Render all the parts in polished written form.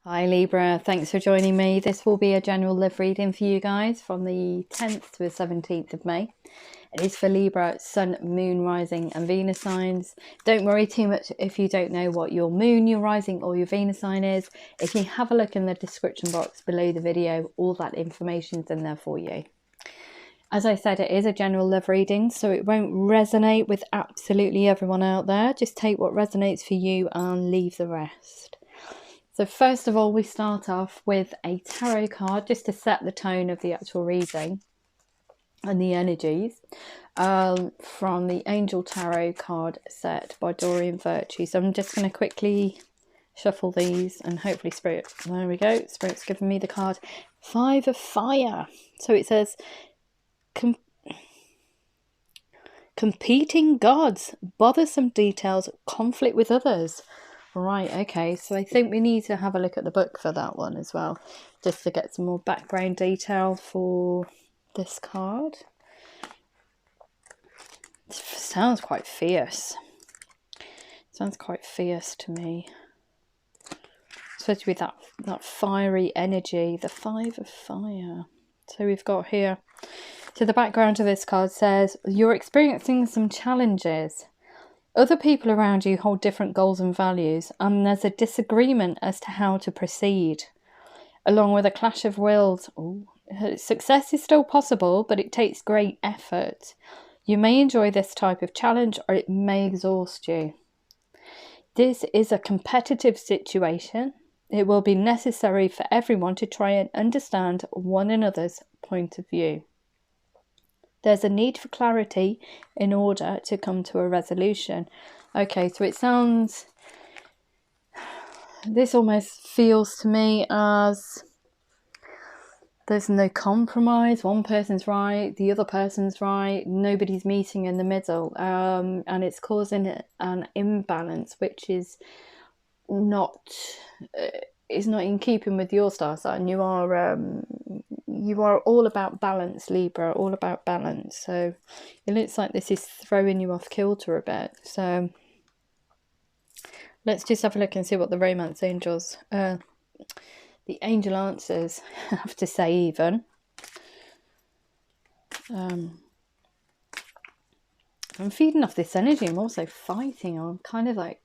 Hi Libra, thanks for joining me. This will be a general love reading for you guys from the 10th to the 17th of May. It is for Libra, Sun, Moon, Rising and Venus signs. Don't worry too much if you don't know what your Moon, your Rising or your Venus sign is. If you have a look in the description box below the video, all that information's in there for you. As I said, it is a general love reading, so it won't resonate with absolutely everyone out there. Just take what resonates for you and leave the rest. So first of all, we start off with a tarot card just to set the tone of the actual reading and the energies from the Angel Tarot card set by Doreen Virtue. So I'm just going to quickly shuffle these and hopefully Spirit, there we go, Spirit's given me the card Five of Fire. So it says competing gods, bothersome details, conflict with others. Right, okay, so I think we need to have a look at the book for that one as well, just to get some more background detail for this card. It sounds quite fierce. Sounds quite fierce to me. Especially with that fiery energy, the Five of Fire. So we've got here, so the background to this card says, you're experiencing some challenges. Other people around you hold different goals and values, and there's a disagreement as to how to proceed. Along with a clash of wills, success is still possible, but it takes great effort. You may enjoy this type of challenge, or it may exhaust you. This is a competitive situation. It will be necessary for everyone to try and understand one another's point of view. There's a need for clarity in order to come to a resolution. Okay, so it sounds, this almost feels to me as there's no compromise. One person's right, the other person's right, nobody's meeting in the middle, and it's causing an imbalance, which is not in keeping with your star sign. You are all about balance, Libra, all about balance. So it looks like this is throwing you off kilter a bit. So let's just have a look and see what the romance angels, the angel answers have to say even. I'm feeding off this energy. I'm also fighting. I'm kind of like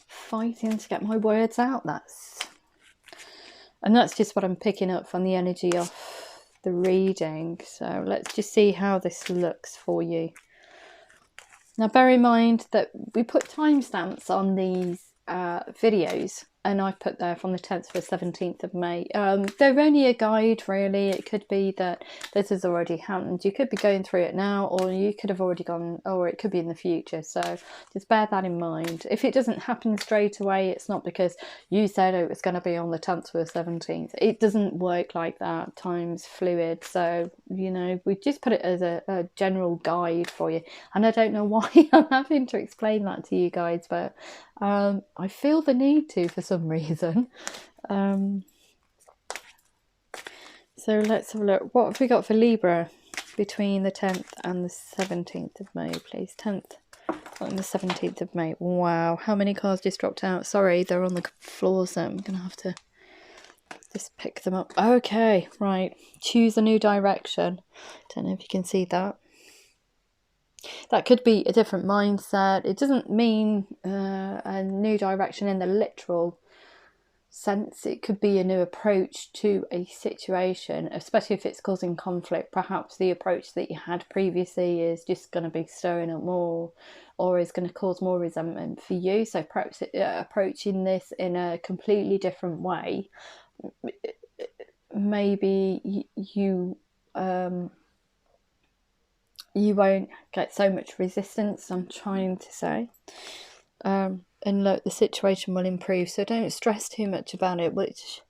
fighting to get my words out. And that's just what I'm picking up from the energy of the reading. So let's just see how this looks for you. Now bear in mind that we put timestamps on these videos, and I've put there from the 10th to the 17th of May. They're only a guide, really. It could be that this has already happened. You could be going through it now, or you could have already gone, or it could be in the future. So just bear that in mind. If it doesn't happen straight away, it's not because you said it was going to be on the 10th to the 17th. It doesn't work like that. Time's fluid. So, you know, we just put it as a general guide for you. And I don't know why I'm having to explain that to you guys, but I feel the need to for some reason. So let's have a look. What have we got for Libra between the 10th and the 17th of May, please? 10th and the 17th of May. Wow, how many cards just dropped out? Sorry, they're on the floor, so I'm going to have to just pick them up. Okay, right. Choose a new direction. Don't know if you can see that. That could be a different mindset. It doesn't mean a new direction in the literal sense. It could be a new approach to a situation, especially if it's causing conflict. Perhaps the approach that you had previously is just going to be stirring up more, or is going to cause more resentment for you. So perhaps approaching this in a completely different way, maybe you won't get so much resistance, I'm trying to say. And look, the situation will improve. So don't stress too much about it, which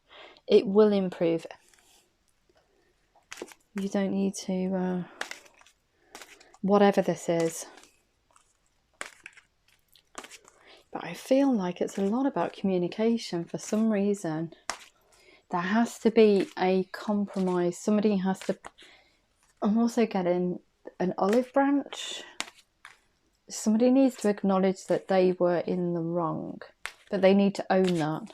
it will improve. You don't need to, whatever this is. But I feel like it's a lot about communication for some reason. There has to be a compromise. Somebody has to... I'm also getting an olive branch. Somebody needs to acknowledge that they were in the wrong, but they need to own that.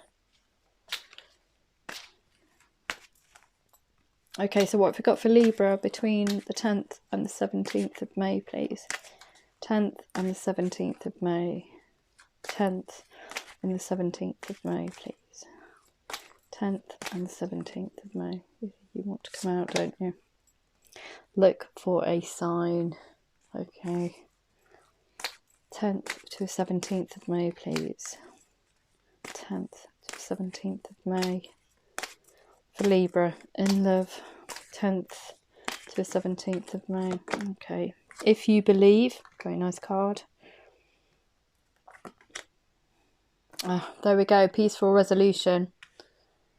Okay, so what have we got for Libra between the 10th and the 17th of May, please? 10th and the 17th of May. 10th and the 17th of May, please. 10th and the 17th of May. You want to come out, don't you? Look for a sign. Okay. 10th to the 17th of May, please. 10th to the 17th of May. For Libra, in love. 10th to the 17th of May. Okay. If you believe, very nice card. There we go, peaceful resolution.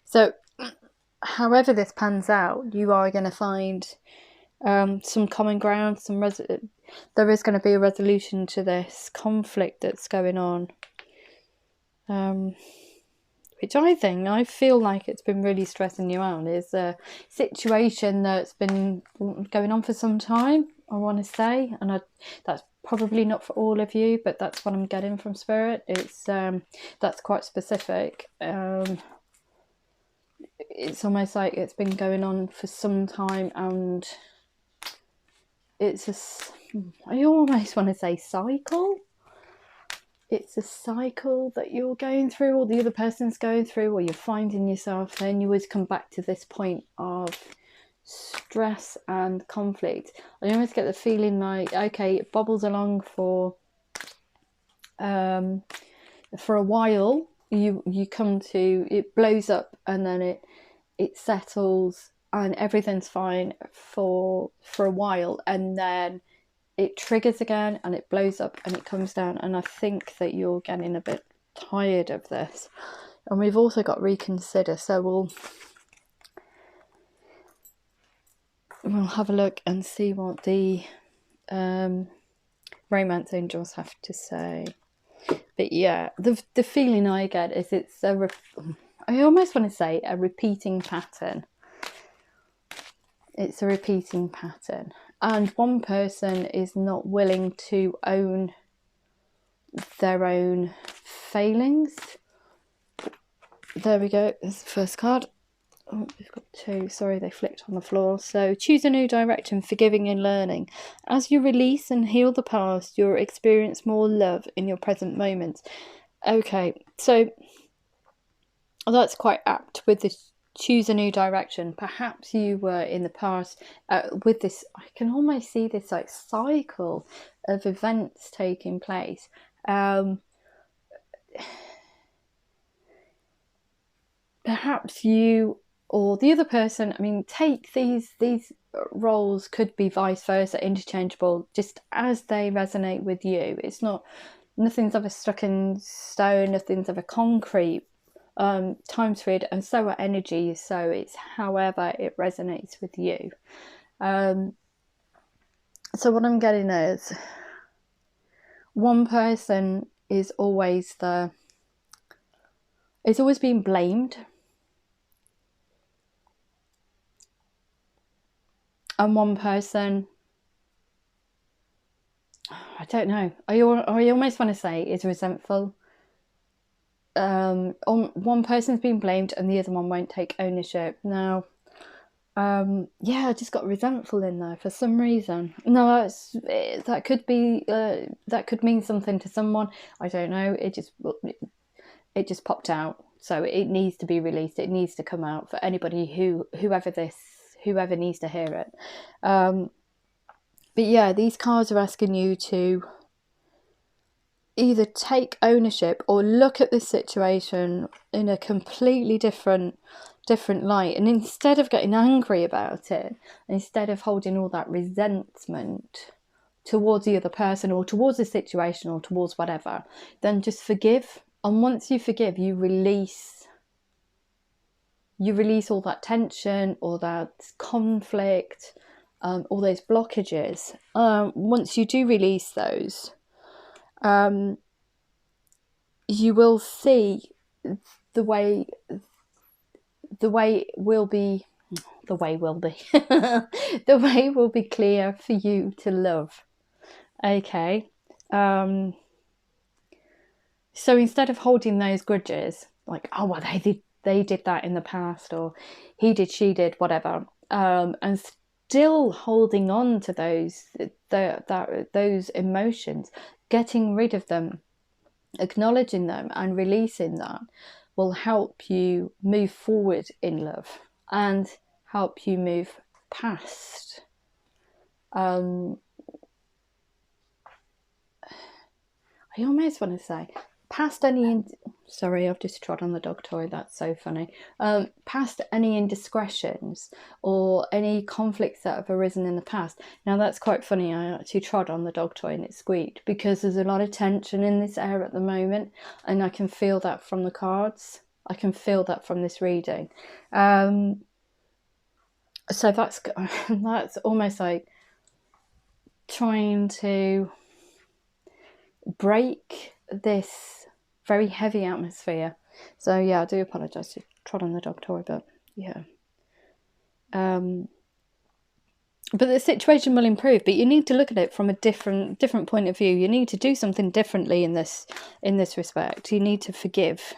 So, however this pans out, you are going to find some common ground, there is going to be a resolution to this conflict that's going on. Which I feel like it's been really stressing you out. It's a situation that's been going on for some time, I want to say, and that's probably not for all of you, but that's what I'm getting from Spirit. It's that's quite specific. It's almost like it's been going on for some time, and I almost want to say cycle. It's a cycle that you're going through, or the other person's going through, or you're finding yourself, then you always come back to this point of stress and conflict. I almost get the feeling like, okay, it bobbles along for a while. You come to, it blows up, and then it settles and everything's fine for a while, and then it triggers again and it blows up and it comes down. And I think that you're getting a bit tired of this. And we've also got reconsider, so we'll have a look and see what the romance angels have to say. But yeah, the feeling I get is it's I almost want to say a repeating pattern. It's a repeating pattern. And one person is not willing to own their own failings. There we go. There's the first card. Oh, we've got two. Sorry, they flicked on the floor. So choose a new direction, forgiving and learning. As you release and heal the past, you'll experience more love in your present moments. Okay, so that's quite apt with this. Choose a new direction. Perhaps you were in the past with this, I can almost see this like cycle of events taking place. Perhaps you or the other person, I mean, take these roles could be vice versa, interchangeable, just as they resonate with you. It's not, nothing's ever stuck in stone, nothing's ever concrete. Time's fluid, and so are energies, so it's however it resonates with you. So what I'm getting is one person is always being blamed, and one person, I don't know, I almost want to say is resentful. One person's being blamed and the other one won't take ownership. Now, yeah, I just got resentful in there for some reason. No, that could be that could mean something to someone. I don't know. It just popped out, so it needs to be released. It needs to come out for anybody whoever needs to hear it. But yeah, these cards are asking you to either take ownership or look at this situation in a completely different light, and instead of getting angry about it, instead of holding all that resentment towards the other person or towards the situation or towards whatever, then just forgive. And once you forgive, you release all that tension, all that conflict, all those blockages. Once you do release those, you will see the way will be clear for you to love. Okay. So instead of holding those grudges, like, oh well, they did that in the past, or he did, she did, whatever, and still holding on to those emotions, getting rid of them, acknowledging them and releasing that will help you move forward in love and help you move past I almost want to say past any sorry, I've just trod on the dog toy, that's so funny. Past any indiscretions or any conflicts that have arisen in the past. Now that's quite funny, I actually trod on the dog toy and it squeaked because there's a lot of tension in this air at the moment, and I can feel that from the cards. I can feel that from this reading. So that's almost like trying to break this very heavy atmosphere. So yeah, I do apologise to trod on the dog toy, but yeah. But the situation will improve, but you need to look at it from a different point of view. You need to do something differently in this respect. You need to forgive.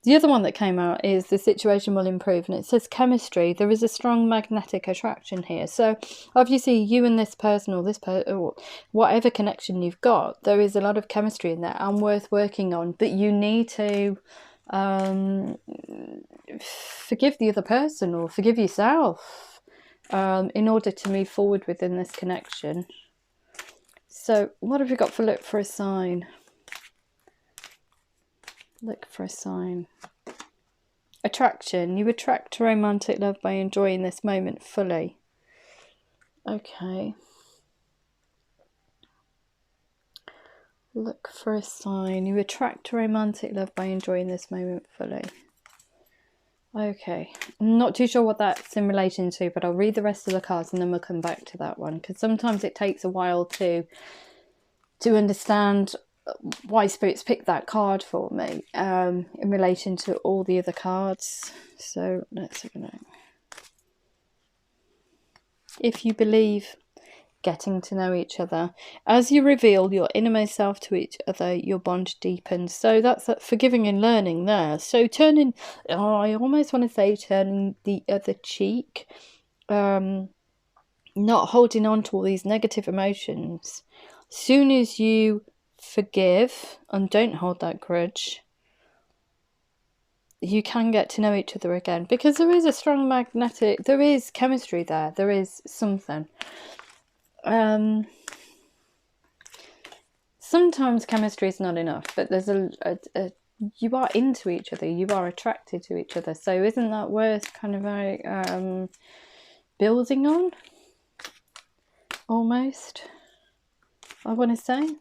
The other one that came out is the situation will improve, and it says chemistry. There is a strong magnetic attraction here. So obviously you and this person or whatever connection you've got, there is a lot of chemistry in there and worth working on, but you need to forgive the other person or forgive yourself in order to move forward within this connection. So what have we got for look for a sign? Look for a sign. Attraction. You attract romantic love by enjoying this moment fully. Okay. Look for a sign. You attract romantic love by enjoying this moment fully. Okay. I'm not too sure what that's in relation to, but I'll read the rest of the cards and then we'll come back to that one, because sometimes it takes a while to understand why Spirit's picked that card for me in relation to all the other cards. So let's have a look. If you believe, getting to know each other. As you reveal your innermost self to each other, your bond deepens. So that's that forgiving and learning there. So turning, I almost want to say turning the other cheek, not holding on to all these negative emotions. Soon as you forgive and don't hold that grudge, you can get to know each other again, because there is a strong magnetic, there is chemistry there, there is something. Sometimes chemistry is not enough, but there's you are into each other, you are attracted to each other, so isn't that worth kind of like building on, almost, I want to say.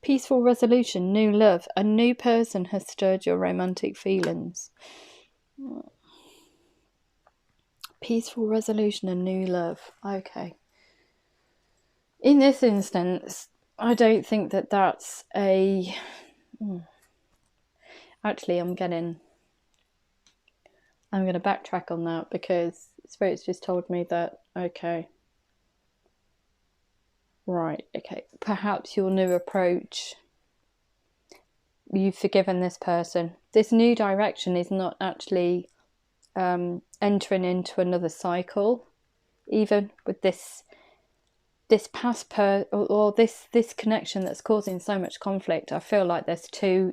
Peaceful resolution, new love. A new person has stirred your romantic feelings. Peaceful resolution and new love. Okay. In this instance, I don't think that that's a... Actually, I'm going to backtrack on that, because Spirit's just told me that, okay. Right, okay. Perhaps your new approach, you've forgiven this person. This new direction is not actually entering into another cycle, even with this past or this connection that's causing so much conflict. I feel like there's two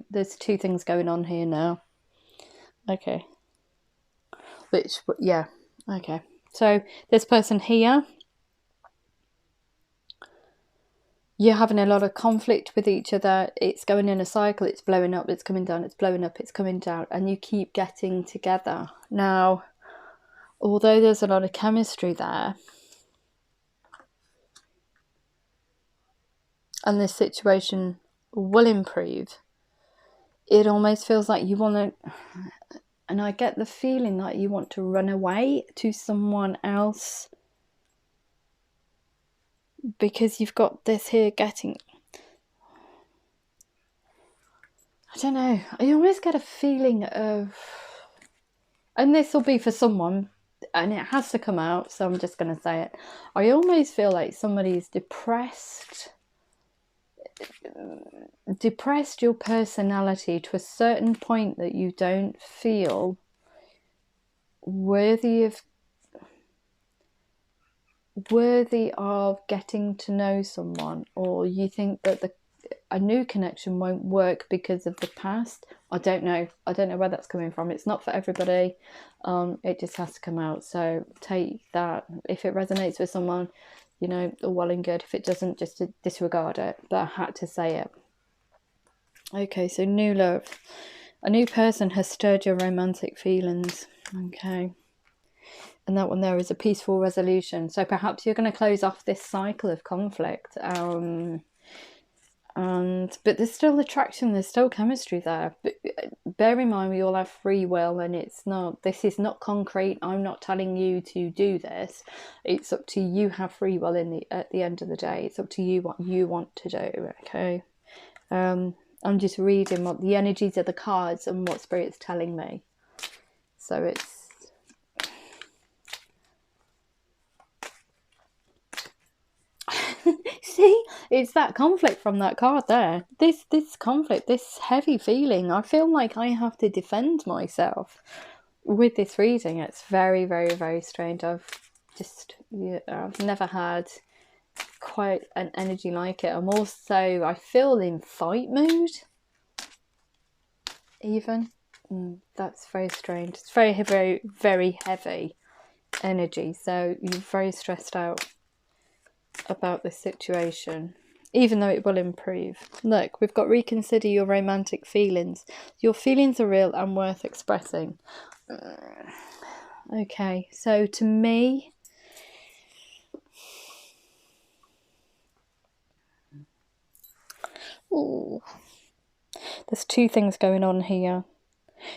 things going on here now. Okay. Which, yeah, okay. So this person here, you're having a lot of conflict with each other. It's going in a cycle. It's blowing up. It's coming down. It's blowing up. It's coming down. And you keep getting together. Now, although there's a lot of chemistry there, and this situation will improve, it almost feels like you want to, and I get the feeling that you want to run away to someone else, because you've got this here getting... I don't know. I always get a feeling of, and this will be for someone, and it has to come out, so I'm just going to say it. I almost feel like somebody's depressed your personality to a certain point that you don't feel worthy of getting to know someone, or you think that a new connection won't work because of the past. I don't know where that's coming from. It's not for everybody. It just has to come out. So take that. If it resonates with someone, you know, all well and good. If it doesn't, just to disregard it. But I had to say it. Okay, so new love. A new person has stirred your romantic feelings. Okay. And that one there is a peaceful resolution. So perhaps you're going to close off this cycle of conflict. But there's still attraction, there's still chemistry there. But bear in mind, we all have free will, and this is not concrete. I'm not telling you to do this. It's up to you. Have free will at the end of the day. It's up to you what you want to do. Okay. I'm just reading what the energies of the cards and what Spirit's telling me. So it's see, it's that conflict from that card there. This conflict, this heavy feeling. I feel like I have to defend myself with this reading. It's very, very, very strange. I've never had quite an energy like it. I'm also, I feel in fight mood. Even that's very strange. It's very, very, very heavy energy. So you're very stressed out about this situation, even though it will improve. Look, we've got reconsider your romantic feelings. Your feelings are real and worth expressing. Okay, so to me, there's two things going on here.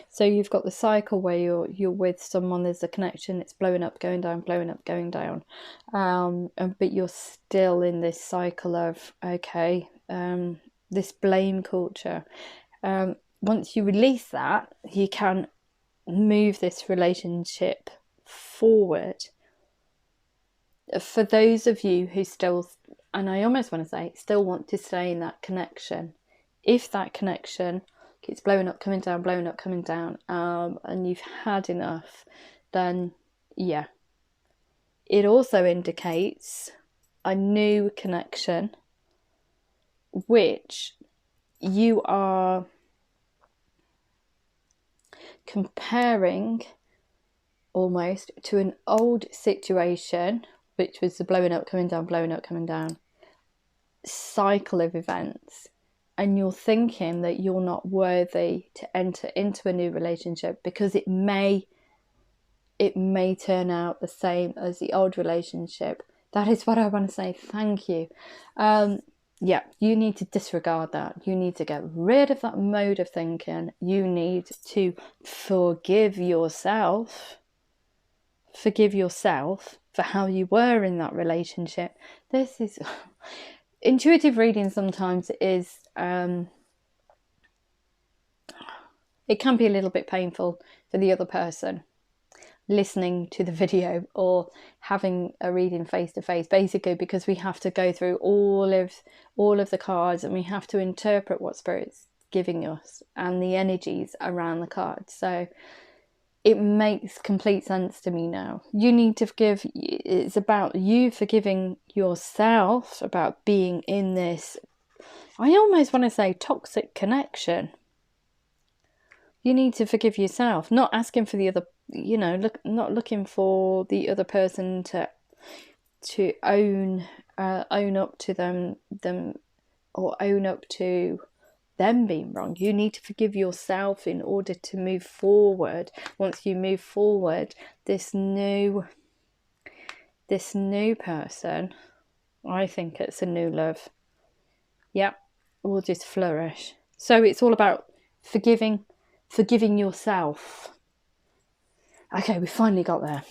So you've got the cycle where you're with someone, there's a connection, it's blowing up, going down, blowing up, going down. But you're still in this cycle of, okay, this blame culture. Once you release that, you can move this relationship forward. For those of you who still, and I almost want to say, still want to stay in that connection, if that connection keeps blowing up, coming down, blowing up, coming down, and you've had enough, then yeah. It also indicates a new connection, which you are comparing almost to an old situation, which was the blowing up, coming down cycle of events. And you're thinking that you're not worthy to enter into a new relationship because it may turn out the same as the old relationship. That is what I want to say. Thank you. Yeah, you need to disregard that. You need to get rid of that mode of thinking. You need to forgive yourself. Forgive yourself for how you were in that relationship. This is... Intuitive reading sometimes is... it can be a little bit painful for the other person listening to the video or having a reading face to face, basically because we have to go through all of the cards and we have to interpret what Spirit's giving us and the energies around the cards. So it makes complete sense to me now. You need to forgive. It's about you forgiving yourself, about being in this, I almost want to say, toxic connection. You need to forgive yourself, not asking for the other, not looking for the other person to own up to them or own up to them being wrong. You need to forgive yourself in order to move forward. Once you move forward, this new person, I think it's a new love, will just flourish. So it's all about forgiving yourself. Okay, we finally got there.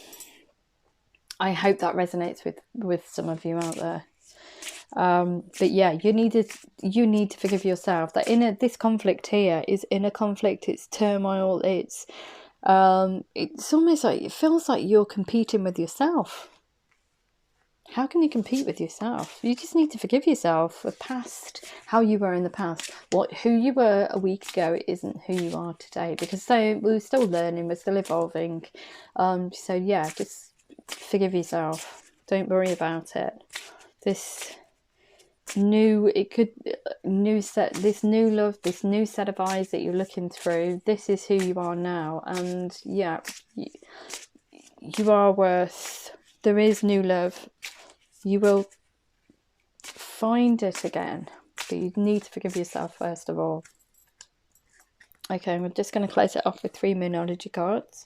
I hope that resonates with some of you out there. But yeah, you need to forgive yourself. That this conflict here is inner conflict. It's turmoil. It's almost like it feels like you're competing with yourself. How can you compete with yourself? You just need to forgive yourself for past, how you were in the past. Who you were a week ago isn't who you are today, because we're still learning, we're still evolving. So yeah, just forgive yourself. Don't worry about it. This new love, this new set of eyes that you're looking through, this is who you are now. And yeah, you are worth, there is new love. You will find it again, but you need to forgive yourself first of all. Okay, we're just going to close it off with 3 Moonology cards.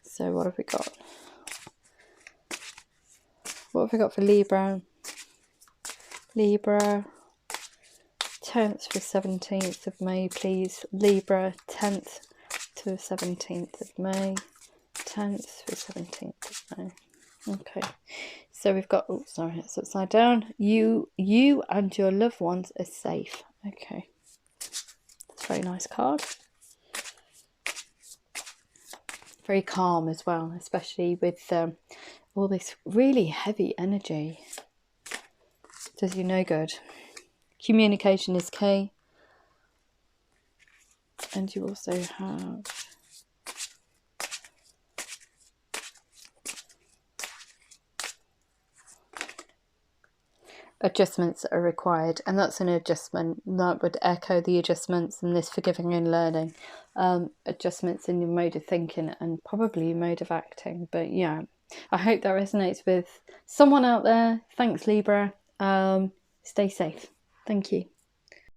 So what have we got? What have we got for Libra? Libra, 10th to 17th of May, please. Libra, 10th to 17th of May. 10th to 17th of May. Okay. So we've got, oh, sorry, it's upside down. You and your loved ones are safe. Okay. That's a very nice card. Very calm as well, especially with all this really heavy energy. Does you no good. Communication is key. And you also have adjustments are required, and that's an adjustment that would echo the adjustments in this forgiving and learning. Adjustments in your mode of thinking and probably your mode of acting. But yeah, I hope that resonates with someone out there. Thanks, Libra. Stay safe. Thank you.